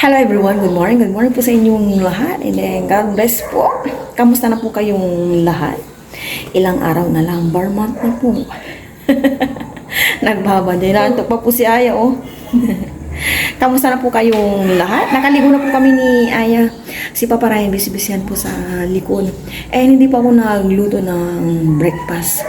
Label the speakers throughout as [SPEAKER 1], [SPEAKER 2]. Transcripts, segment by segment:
[SPEAKER 1] Hello everyone, good morning. Good morning po sa inyong lahat. And then, God bless po. Kamusta na po kayong lahat? Ilang araw na lang, bar month na po. Nagbabanday na. Antok pa po si Aya, oh. Kamusta na po kayong lahat? Nakaligo na po kami ni Aya. Si Papa Ryan, bisibisihan po sa likod. Eh, hindi pa ako nagluto ng breakfast.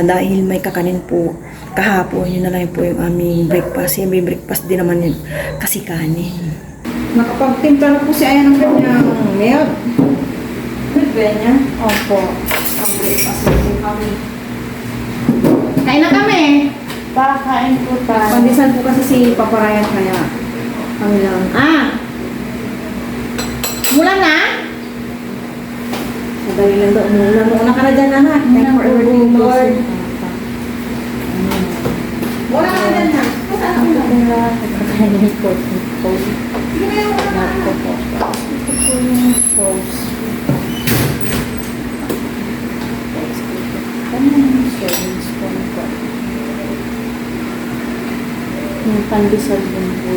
[SPEAKER 1] Dahil may kakanin po kahapon. Yun na lang po yung aming breakfast. Yung may breakfast din naman yun. Kasi kanin. Nakapagtimpla na po si Aya ng kanyang milk. Milk ba niya? Opo. Ang breakfast na po kami. Kain na kami!
[SPEAKER 2] Kakain po tayo.
[SPEAKER 1] Pandisan po kasi si Papa Ryan kaya kami lang. Mula na? Madali lang daw. Muna ka na dyan, anak. Thank you for everything, Lord. Muna ka na dyan, ha? Saan ako na?
[SPEAKER 2] Kakainin po.
[SPEAKER 1] Sige na yung muna
[SPEAKER 2] Nako po. Ito po yung sauce. Ano yung servings po nito? Yung pandesal din po.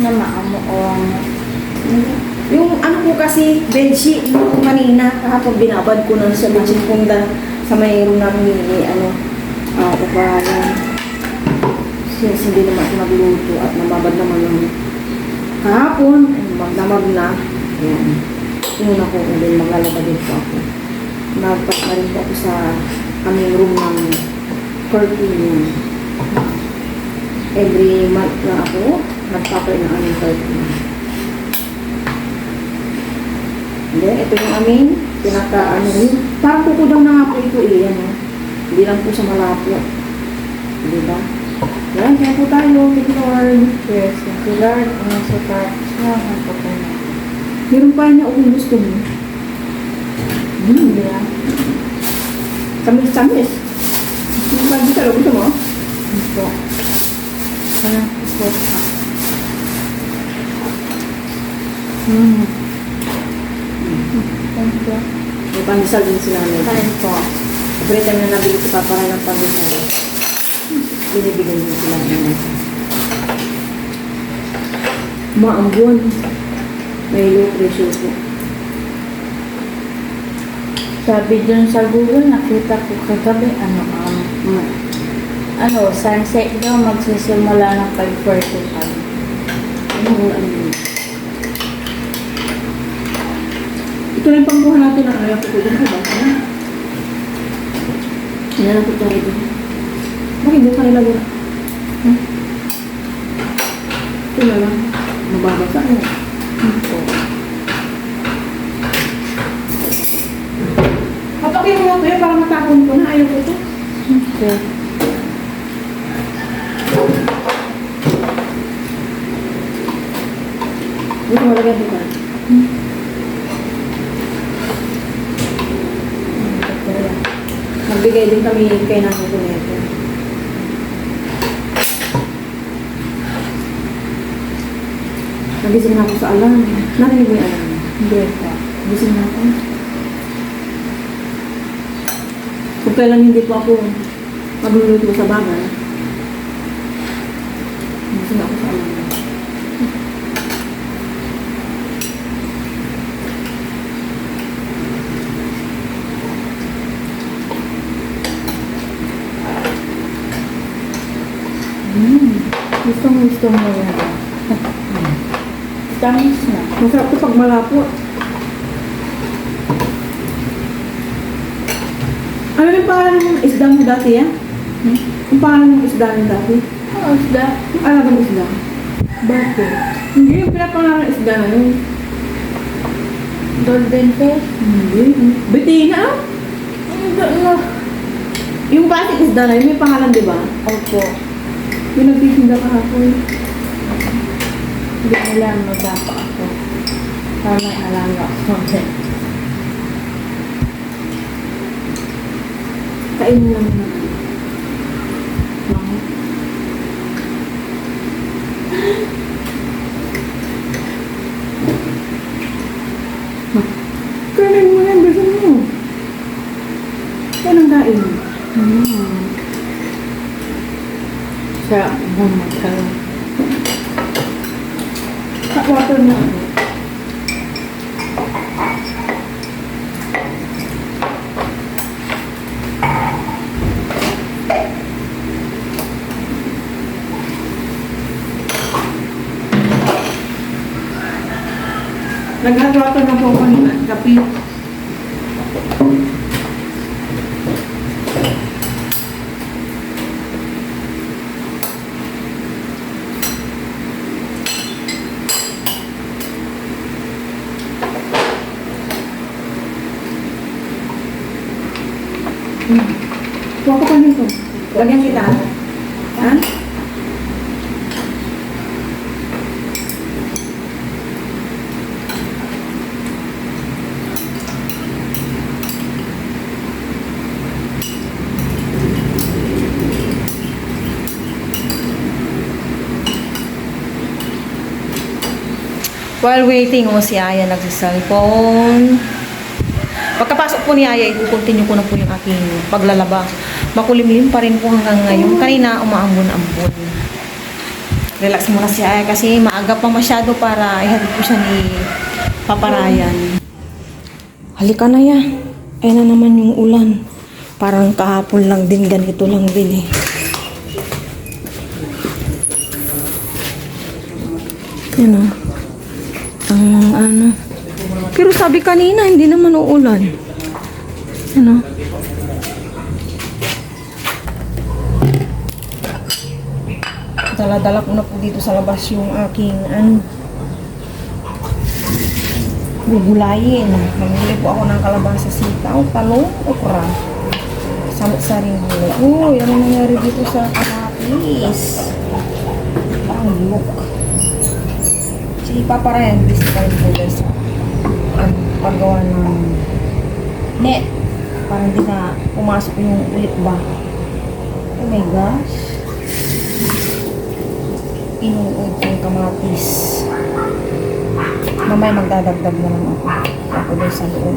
[SPEAKER 2] Namaamuong.
[SPEAKER 1] Yung ano po kasi, bedsheet, yung kanina, kahapon binabad ko nun sa bedsheet kong sa mayroon namin paparan. Since hindi naman ako nagluto at nababad naman yung kahapon, magdamag na. Yan. Inuna ko and then maglalaba din po ako. Nagpas na rin po ako sa aming room ng curtain yan. Every month na ako, nagpapay ng aming curtain. And then, ito yung aming parang kukudang na nga po ito yan. Hindi lang po sa malapo. Diba? Yan, kaya po tayo. Thank you, Lord.
[SPEAKER 2] Yes, thank you Lord. Ano sa parts na ako po na.
[SPEAKER 1] Meron pa niya kung gusto mo.
[SPEAKER 2] Yeah.
[SPEAKER 1] Samis-samis. Lagi ka gusto mo?
[SPEAKER 2] Ito. Ano po pa. Thank you.
[SPEAKER 1] May pandesal din sila namin.
[SPEAKER 2] Kain po.
[SPEAKER 1] Every time na nabili si Papa ng pandesal, binibigyan din sila namin. Maambon. May low pressure po.
[SPEAKER 2] Sabi dun sa Google, nakita ko kagabi, sunset daw magsisimula ng 5:45.
[SPEAKER 1] Ano? Ito na yung pangbuhan natin ng ayaw ko dun. Yan ang putang ito. Bakit doon ka nilagay? Ito na lang. Mababasa na.
[SPEAKER 2] Ito.
[SPEAKER 1] Papakin mo lang ito para matapon ko na. Ayaw ko ito.
[SPEAKER 2] Okay.
[SPEAKER 1] Dito malagyan ito ka. Nagbigay din kami kay Nano ko nito. Nagising na ako sa alarm. Narinig mo yung alarm?
[SPEAKER 2] Hindi po.
[SPEAKER 1] Nagising na ako. Kung kailan hindi po ako magluluto sa bagal, nagising ako sa alarm.
[SPEAKER 2] Gusto mo yan. Tamis na.
[SPEAKER 1] Masarap ito pag malapot. Ano yung pangalan ng isda mo dati yan? Yung pangalan ng isda mo dati?
[SPEAKER 2] Oh, isda.
[SPEAKER 1] Yung alagang isda?
[SPEAKER 2] Bakit?
[SPEAKER 1] Hindi yung pinapangalan ng isda na yun.
[SPEAKER 2] Golden fish?
[SPEAKER 1] Hindi. Betina? Yung klaseng isda na yun, may pangalan di ba?
[SPEAKER 2] Opo.
[SPEAKER 1] Yung nagtitinda kahapon.
[SPEAKER 2] Hindi alam mo baka ako. Tama alaga ako.
[SPEAKER 1] Kainin lang na. Kainin mo yan, gusto mo. Yan ang kain.
[SPEAKER 2] Sarap bumakal. Hot water na. Nag-hot water na po kanina. Kapi.
[SPEAKER 1] Kuha ko pa nito. Lagyan kita. Ha? While waiting, si Aya nagsiselfone. Pagkapasok po ni Aya, i-continue ko na po yung aking paglalaba. Makulimlim pa rin po hanggang ngayon. Kanina, umaambon-ambon. Relax muna si Aya kasi maaga pa masyado para ihatid po siya ni Papa Ryan. Halika na ya. Ayun na naman yung ulan. Parang kahapon lang din, ganito lang din eh. Yan o. Ano. Pero sabi kanina, hindi naman uulan. Ano? Dala-dala ko na po dito sa labas yung aking, gugulayin. Mamili po ako ng kalabasa, sitaw, talong, okra. Samot-saring gulay. Uy, ano nangyari dito sa kamatis? Parang look. Si Papa Ryan, busy pa rin po guys. Paggawa ng net. Parang di na pumasok yung ulit ba. Oh my gosh. Inuod ko yung kamatis. Mamaya magdadagdag na lang ako doon sa loob.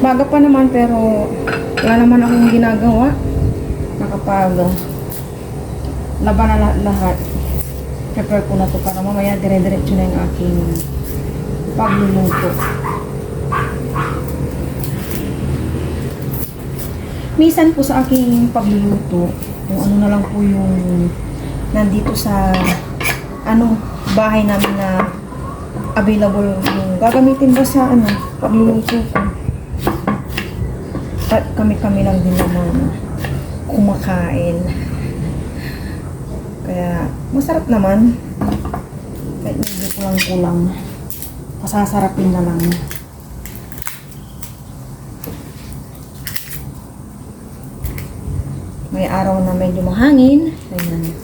[SPEAKER 1] Baga pa naman pero wala naman akong ginagawa. Nakapag laban na lahat. Prepare ko na to para mamaya dire-diretso na yung aking pagluluto. Minsan po sa aking pagluluto, kung ano na lang po yung nandito sa bahay namin na available yung gagamitin ba sa pagluluto ko. At kami-kami lang din naman kumakain. Kaya masarap naman. Kahit medyo kulang-kulang. Pasasarapin na lang. May araw na medyo mahangin. Ayan.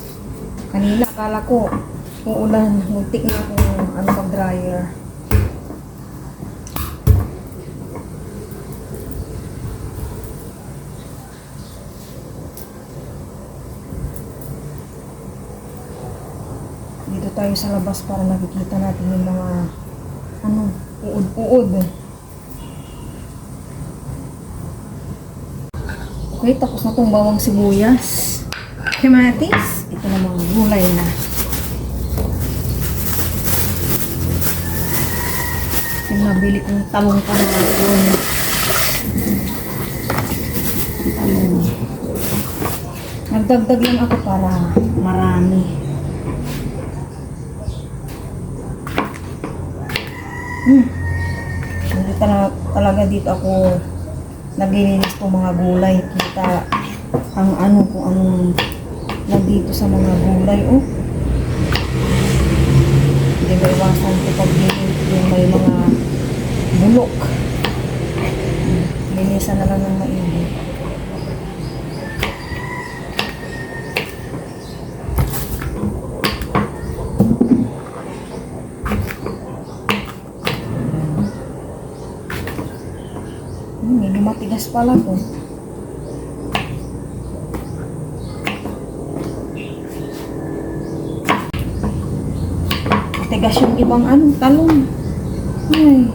[SPEAKER 1] Kanina akala ko uulan. Muntik na akong pag-dryer. Dito tayo sa labas para nakikita natin yung mga uod-uod. Okay, tapos na itong bawang sibuyas. Kamatis. Ito na mga gulay na. Yung nabili kong talong kahapon. Talong. Nagdagdag lang ako para marami. Hindi talaga dito ako naglilinis po mga gulay. Kita ang kung anong nandito sa mga gulay. Hindi ba iwasan ko pag yung may mga bulok. Linisan na lang ng maigi. Medyo matigas pala to. Matigas yung ibang talong. Ay.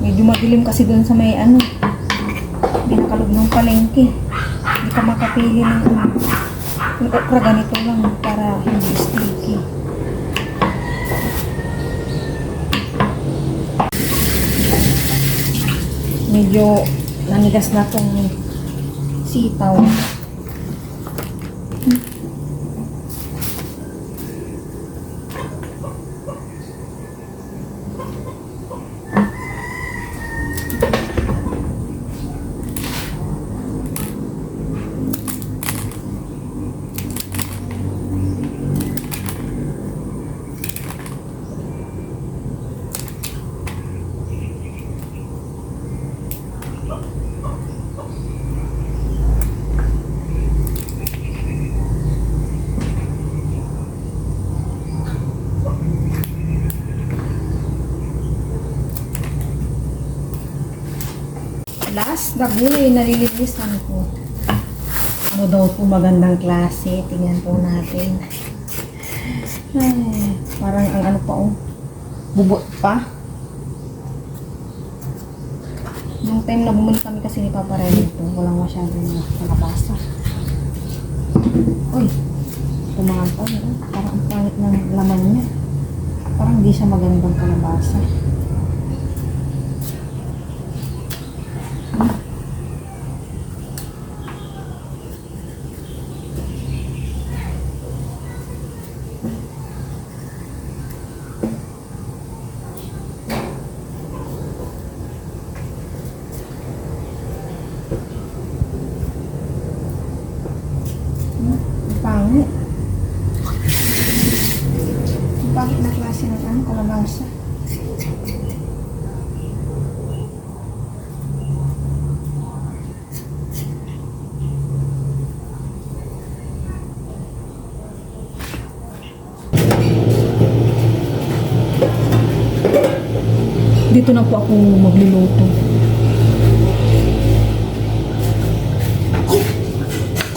[SPEAKER 1] Medyo madilim kasi doon sa may Binakalog ng palengke. Hindi ka makapili ng yung okra ganito lang para hindi sticky. Medyo nanigas na tong sitaw. Last na gulay na nililisan ko. Ano daw po magandang klase? Tingnan po natin. Ay, parang ang ano pa oh. Bubot pa. Yung time na bumalik kami kasi ni Papa Ren ito, walang masyadong nakabasa. Uy, tumangan pa. Parang ang pangit ng laman niya. Parang hindi siya magandang kalabasa. Pangit. Ang pangit na klase ng ano, kalabasa. Dito na po ako magluluto.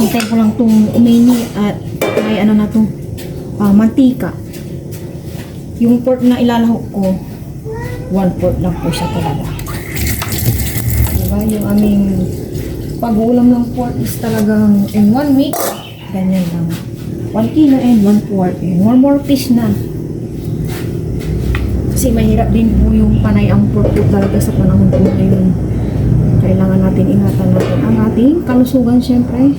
[SPEAKER 1] Hintay ko lang itong umini at may ano na itong mantika. Yung pork na ilalahok ko, 1/4 lang po siya talaga. Diba? Yung aming pag-uulam ng pork is talagang in 1 week, ganyan lang. 1 kilo and 1/4. More fish na. Kasi mahirap din po yung panay ang pork po talaga sa panahon po ngayon. Kailangan natin ingatan natin ang ating kalusugan syempre.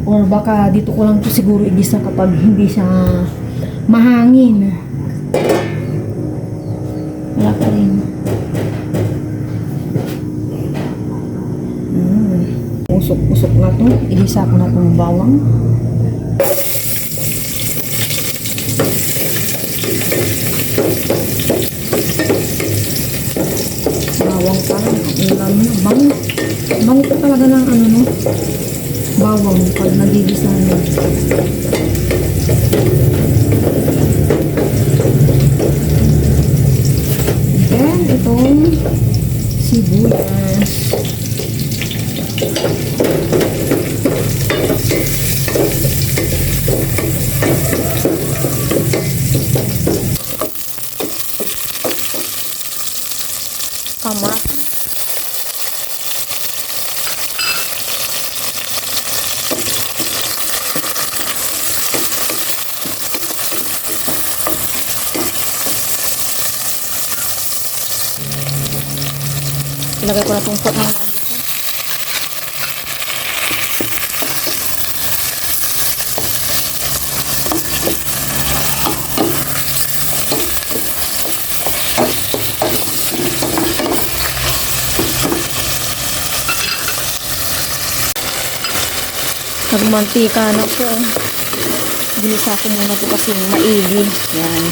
[SPEAKER 1] Or baka dito ko lang to siguro igisa kapag hindi siya mahangin. Wala pa rin. Usok-usok na to. Igisa ko na itong bawang. Bawang pa lang. Ulam na. Bango ko talaga ng ano no. Bawang pag nagigisa na. Then, itong sibuyas. Kamatis. Ilagay ko na itong pot ng mantika. Nagmantika na po. Ginisa ko muna po kasi maigi. Yan.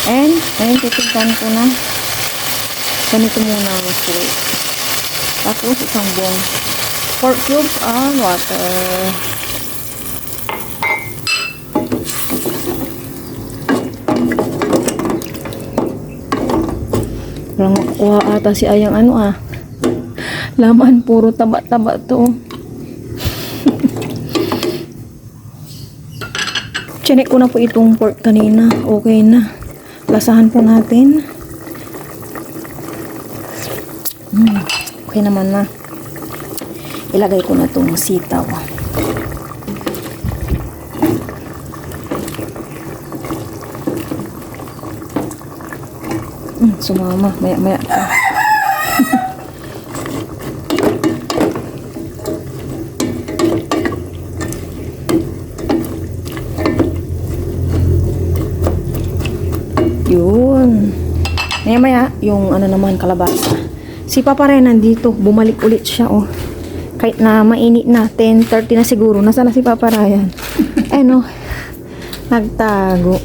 [SPEAKER 1] And, ayun, titignan ko na. Ganito muna ang salt. Tapos isang buong pork cubes and water. Parang makukuha ata si Ayang ano laman, puro taba-taba to. Chinek ko na po itong pork kanina. Okay na. Lasahan po natin. okay naman na. Ilagay ko na tong sitaw. Sumama, maya-maya ka. Yun. Maya-maya, yung ano naman, kalabasa. Si Papa rin nandito. Bumalik ulit siya, oh. Kahit na mainit na, 10:30 na siguro. Nasaan na si Papa Ryan? Eh, no. Nagtago.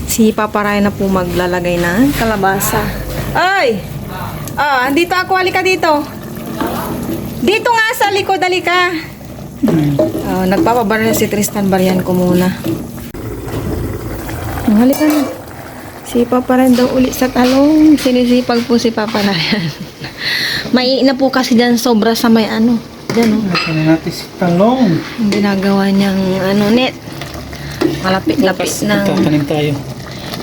[SPEAKER 1] Si Papa Ryan na po maglalagay ng kalabasa. Ay! Ah, andito ako. Halika dito. Dito nga sa likod. Halika. Nagpapabaril si Tristan. Barihan ko muna. Halika na. Si Papa Ryan daw ulit sa talong. Sinisipag po si Papa Ryan. May na po kasi dyan sobra sa may ano. Dyan, oh.
[SPEAKER 3] Ito na natin si talong.
[SPEAKER 1] Ang ginagawa niyang ano, net. Malapit-lapit na.
[SPEAKER 3] Tatanim tayo.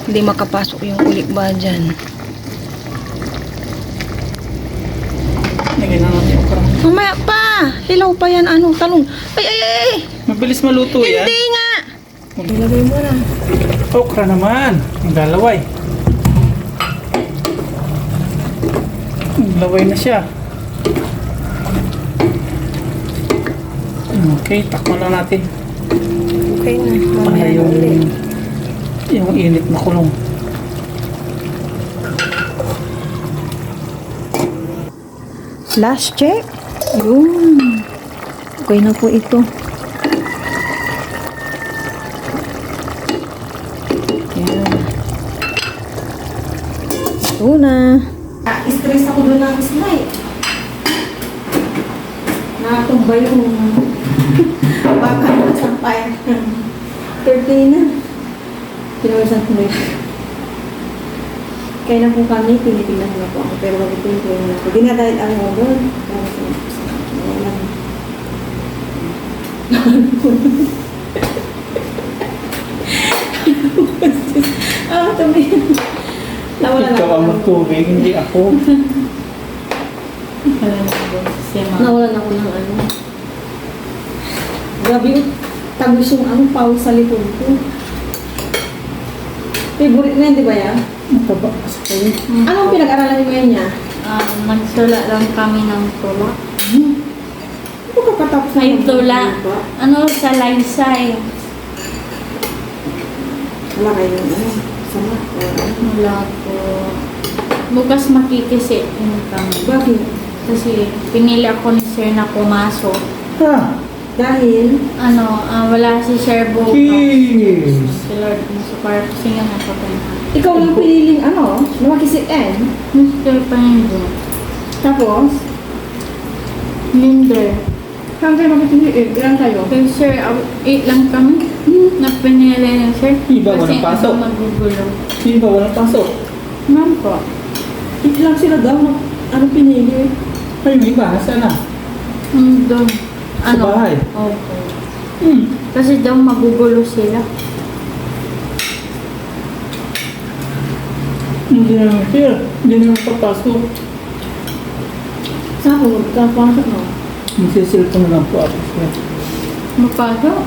[SPEAKER 1] Hindi makapasok yung ulit ba dyan.
[SPEAKER 3] Lagyan na natin okra.
[SPEAKER 1] Mamaya pa! Hilaw pa yan, ano, talong. Ay!
[SPEAKER 3] Mabilis maluto yan.
[SPEAKER 1] Hindi nga! Ilagay mo na.
[SPEAKER 3] Okra naman. Maglalaway. Maglaway na siya. Okay, takpan na natin.
[SPEAKER 1] Okay na.
[SPEAKER 3] Para
[SPEAKER 1] Mamaya na ulit.
[SPEAKER 3] yung init na kulong.
[SPEAKER 1] Last check. Yun. Okay na po ito. Yan. Ito na. Stress ako doon ng slide. Nakatumbay yung baka sa fire. 30 na. Pinawasan ko na ito. Kaya na po kami, tinitingnan na po ako. Pero wag ito yung tuwing na po. Dinadahil ang mo doon. Tabi. Nawala na
[SPEAKER 3] Ikaw
[SPEAKER 1] ako.
[SPEAKER 3] ang magtubig, hindi ako.
[SPEAKER 1] Nawalan ako ng ano. Grabe yung tagos yung ano, pawis sa likod ko. Favorite na yun, di ba yan?
[SPEAKER 3] Mataba kasi kayo.
[SPEAKER 1] Anong pinag-aralan niyo ngayon niya?
[SPEAKER 2] Nagsula lang kami ng tula.
[SPEAKER 1] Ano ka katapos na
[SPEAKER 2] Ay,
[SPEAKER 1] yung
[SPEAKER 2] tula.
[SPEAKER 1] ba?
[SPEAKER 2] Ano, sa laysay.
[SPEAKER 1] Wala kayo ano. Sama.
[SPEAKER 2] Wala po. Bukas makikisi yung kami.
[SPEAKER 1] Bakit?
[SPEAKER 2] Kasi pinili ako ni Sir na pumasok.
[SPEAKER 3] Ha?
[SPEAKER 1] Dahil,
[SPEAKER 2] Wala si Sir Bo.
[SPEAKER 3] Cheers!
[SPEAKER 2] Si Lord, so para kasi nga napapunta.
[SPEAKER 1] ikaw yung piniling ano, lumakisit-en.
[SPEAKER 2] Mr. Panindo.
[SPEAKER 1] Tapos,
[SPEAKER 2] Linder.
[SPEAKER 1] saan kayo makipili? Ilan kayo?
[SPEAKER 2] Kay Sir, 8 lang kami. Na pinili ng Sir.
[SPEAKER 3] Iba, walang pasok.
[SPEAKER 2] Kasi magugulo.
[SPEAKER 3] Hindi ba walang pasok?
[SPEAKER 2] Ma'am po.
[SPEAKER 1] Ilan sila daw na ano pinili?
[SPEAKER 3] Ay, may iba. Saan na?
[SPEAKER 2] Doon.
[SPEAKER 3] Sa bahay?
[SPEAKER 2] Opo. Kasi daw magugulo sila.
[SPEAKER 3] Hindi naman sir. Hindi naman papasok.
[SPEAKER 1] Saan ko magkapasok no?
[SPEAKER 3] Magsisilpon lang po ako sir.
[SPEAKER 2] Mapasok?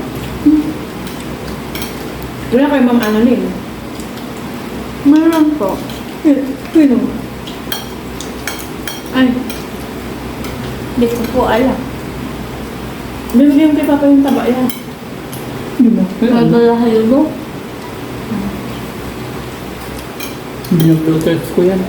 [SPEAKER 1] Wala kayo Ma'am Annalyn?
[SPEAKER 2] Meron po.
[SPEAKER 1] Sino?
[SPEAKER 2] Ay. Hindi ko po alam.
[SPEAKER 1] Bibigyan kay Papa yung taba yan.
[SPEAKER 3] Hindi mo.
[SPEAKER 2] Nagdalahayo mo?
[SPEAKER 3] Hindi yung blood test ko yan.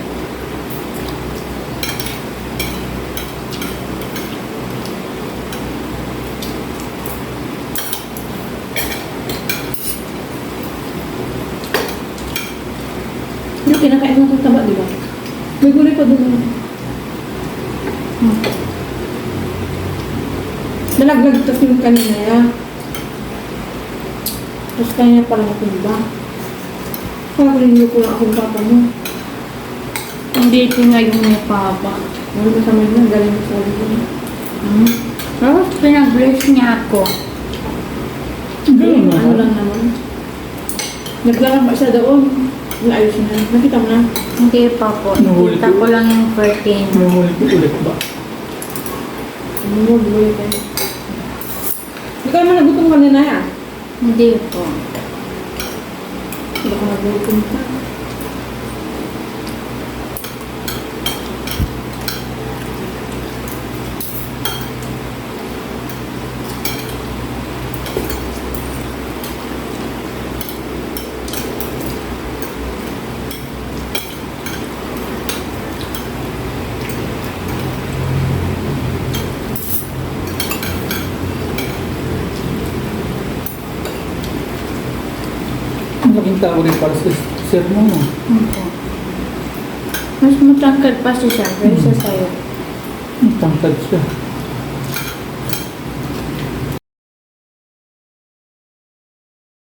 [SPEAKER 1] Yung kinakain mo itong taba, di ba? May gulay pa doon. Nalaglag tas yung kanina yan. Tapos kanina parang natumba. Parang rin ko lang akong papa mo.
[SPEAKER 2] Hindi ito nga yung may papa.
[SPEAKER 1] Ano ba sa mga galing mo sa ulo mo?
[SPEAKER 2] Tapos pinag-bless niya ako.
[SPEAKER 3] Ganun
[SPEAKER 1] Ano
[SPEAKER 3] naman.
[SPEAKER 1] lang naman. Naglalamba siya doon.
[SPEAKER 2] Ayusin na. Nakita mo na?
[SPEAKER 4] Hindi pa po.
[SPEAKER 3] Nahuli
[SPEAKER 4] Nakita
[SPEAKER 3] ko.
[SPEAKER 4] ko lang yung curtain.
[SPEAKER 3] May huli ko ulit ba?
[SPEAKER 2] Bumubuhay kayo. Hindi ka naman nagutom kanina yan.
[SPEAKER 4] Hindi po.
[SPEAKER 2] Hindi ka nagutom ka.
[SPEAKER 3] Ang laking tao rin para sa sir mo. No?
[SPEAKER 4] Opo. Mas matangkad pa si siya kaysa sa'yo.
[SPEAKER 3] Ang tangkad siya.